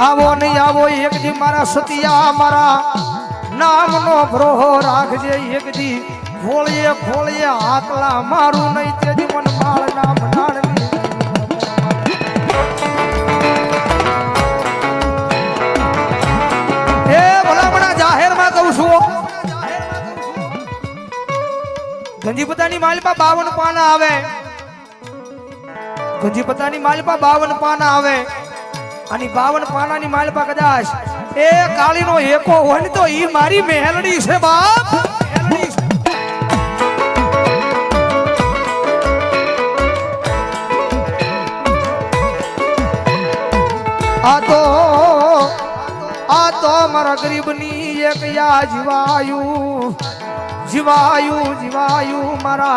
आवो नहीं आवो एक दी मारा सतिया मारा नाम नो भरोहो राखजे एक दी खोलिए खोलिए हाकला मारू नहीं तेजी मन माल नाम नाड़नी ए भला मना जाहिर में कहूं छू गंजी पतानी मालपा 52 पाना आवे गंजी पतानी मालपा 52 पाना आवे आणि 52 पानानी मालपा कदाच ए काळीनो एको હોય ને તો ઈ મારી મેલડી છે બાપ મેલડી છે આ તો મારા ગરીબની એક યા જીવાયુ જીવાયુ જીવાયુ મારા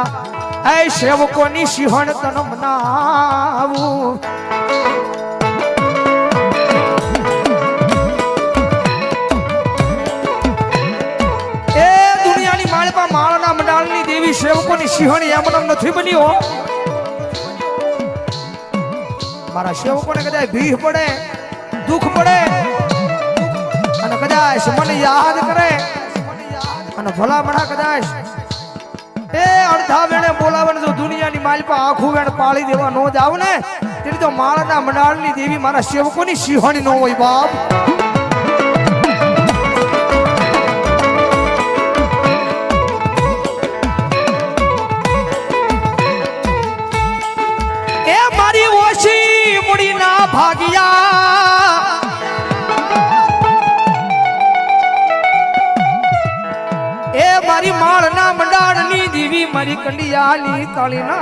એ સેવકોની સિંહણ તન મનાવું माळना मंडालनी देवी सेवकोनी सिंहण एमनम नथी बन्यो मारा सेवकोने कदाच भीह पड़े दुख पड़े अने कदाच मन याद करे अने भला मणा कदाच ए अर्धा वेणे बोलावने जो दुनियानी मालपा आखू वेण पाळी देवा नो जाव ने तेरी तो माळना मंडालनी देवी मारा सेवकोनी सिंहणी नो होय बाप भागिया ए मारी माळना मंडाळनी देवी मारी कंडियानी काळीना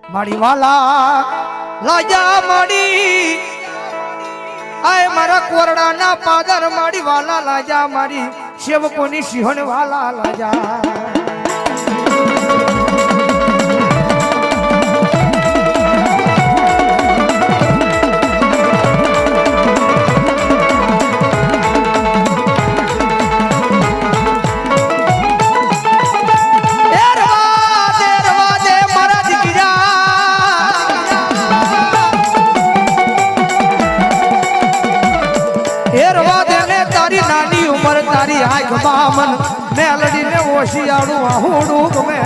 माड़ी वाला लाजा माड़ी आए मारा कोरड़ा ना पादर माड़ी वाला लाजा मारी सेवकोनी सिंहण वाला लाजा तारी आँख बामन मेलडी ने ओशियाड़ू आहूड़ू में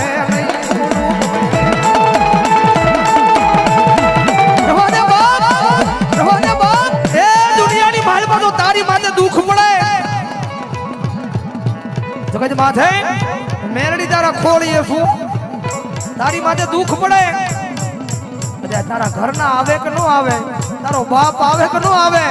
दुनियानी माल तो तारी माथे दुख पड़े जगत माथे मेलडी तारा खोलिए फू तारी माथे दुख पड़े तारा घर ना आवे के नो आवे तारो बाप आवे के नो आवे